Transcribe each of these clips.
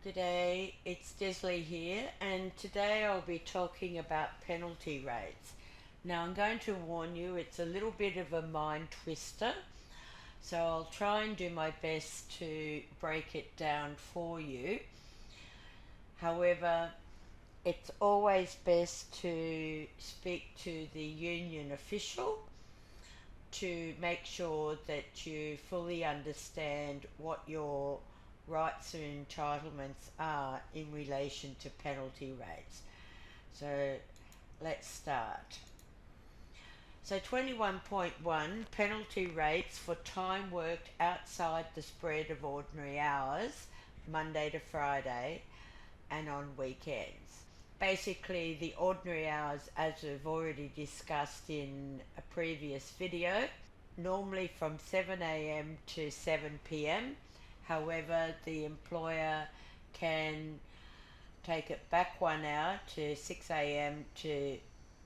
G'day, it's Desley here, and today I'll be talking about penalty rates. Now, I'm going to warn you, it's a little bit of a mind twister, so I'll try and do my best to break it down for you. However, it's always best to speak to the union official to make sure that you fully understand what your rights and entitlements are in relation to penalty rates. So let's start. So 21.1 penalty rates for time worked outside the spread of ordinary hours, Monday to Friday, and on weekends. Basically, the ordinary hours, as we've already discussed in a previous video, normally from 7 a.m. to 7 p.m. However, the employer can take it back 1 hour to 6 a.m. to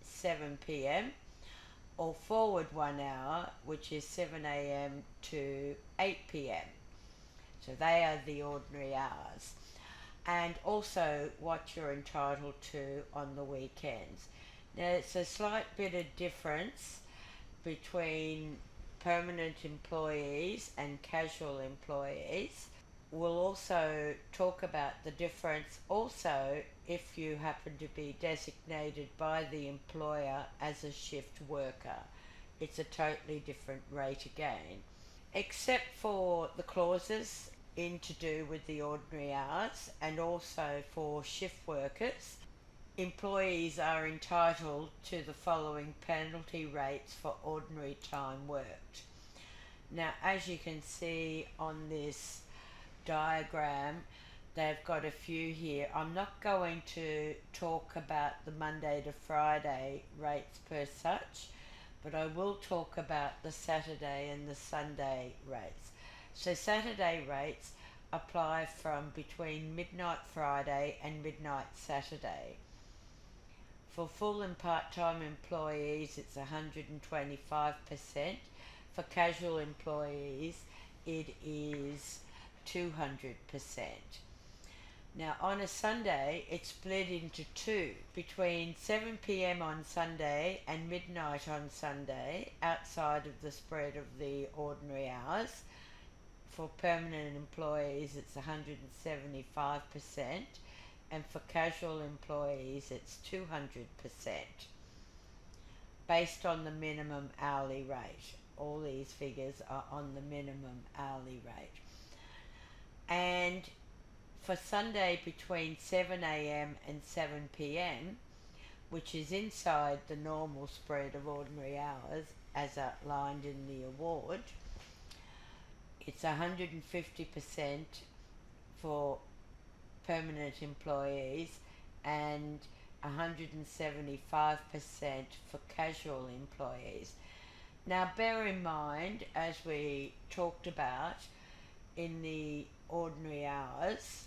7 p.m. or forward 1 hour, which is 7 a.m. to 8 p.m. So they are the ordinary hours. And also what you're entitled to on the weekends. Now, it's a slight bit of difference between permanent employees and casual employees. We'll also talk about the difference also if you happen to be designated by the employer as a shift worker. It's a totally different rate again, except for the clauses in to do with the ordinary hours and also for shift workers. Employees are entitled to the following penalty rates for ordinary time worked. Now, as you can see on this diagram, they've got a few here. I'm not going to talk about the Monday to Friday rates per such, but I will talk about the Saturday and the Sunday rates. So Saturday rates apply from between midnight Friday and midnight Saturday. For full and part-time employees, it's 125%. For casual employees, it is 200%. Now, on a Sunday, it's split into two, between 7 p.m. on Sunday and midnight on Sunday, outside of the spread of the ordinary hours. For permanent employees, it's 175%, and for casual employees, it's 200%, based on the minimum hourly rate. All these figures are on the minimum hourly rate. And for Sunday between 7 a.m. and 7 p.m., which is inside the normal spread of ordinary hours as outlined in the award, it's 150% for permanent employees and 175% for casual employees. Now, bear in mind, as we talked about in the ordinary hours,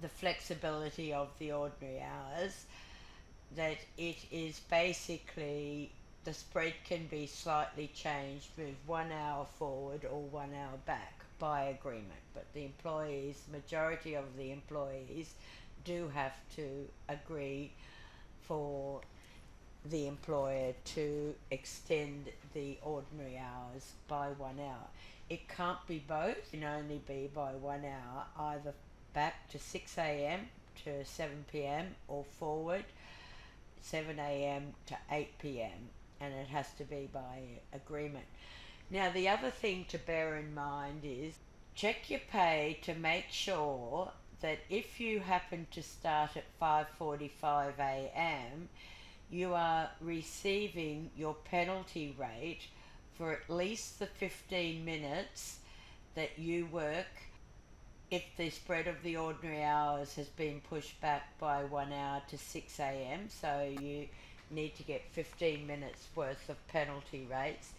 the flexibility of the ordinary hours, that it is basically the spread can be slightly changed, move 1 hour forward or 1 hour back by agreement. But the employees, majority of the employees, do have to agree for the employer to extend the ordinary hours by 1 hour. It can't be both, it can only be by 1 hour, either back to 6 a.m. to 7 p.m. or forward 7 a.m. to 8 p.m. and it has to be by agreement. Now, the other thing to bear in mind is check your pay to make sure that if you happen to start at 5:45 a.m., you are receiving your penalty rate for at least the 15 minutes that you work if the spread of the ordinary hours has been pushed back by 1 hour to 6 a.m. So you need to get 15 minutes worth of penalty rates.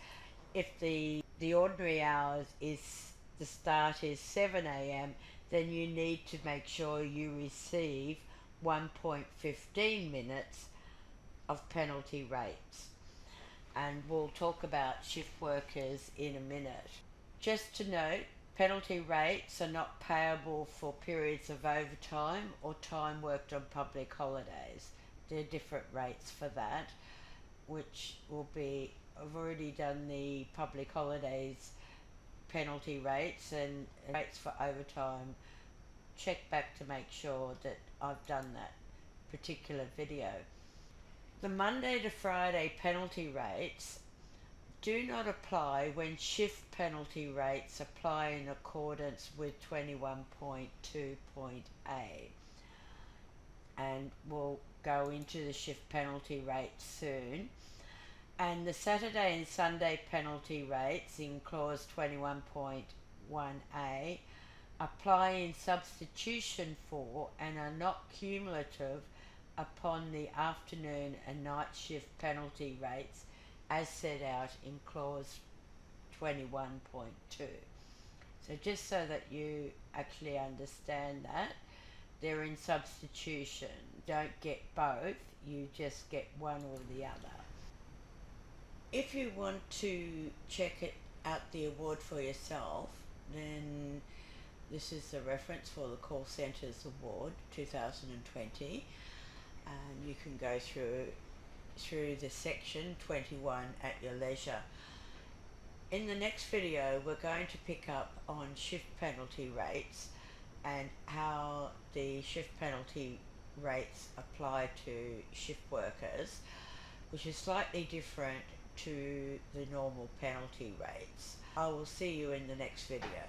If the ordinary hours is the start is 7 a.m., then you need to make sure you receive 1.15 minutes of penalty rates. And we'll talk about shift workers in a minute. Just to note, Penalty rates are not payable for periods of overtime or time worked on public holidays. There are different rates for that, which will be, I've already done the public holidays penalty rates and rates for overtime. Check back to make sure that I've done that particular video. The Monday to Friday penalty rates do not apply when shift penalty rates apply in accordance with 21.2.a, and we'll go into the shift penalty rates soon. And the Saturday and Sunday penalty rates in clause 21.1a apply in substitution for and are not cumulative upon the afternoon and night shift penalty rates as set out in clause 21.2. So just so that you actually understand that, they're in substitution. Don't get both, you just get one or the other. If you want to check it out the award for yourself, then this is the reference for the Call Centres Award 2020, and you can go through the section 21 at your leisure. In the next video, we're going to pick up on shift penalty rates and how the shift penalty rates apply to shift workers, which is slightly different to the normal penalty rates. I will see you in the next video.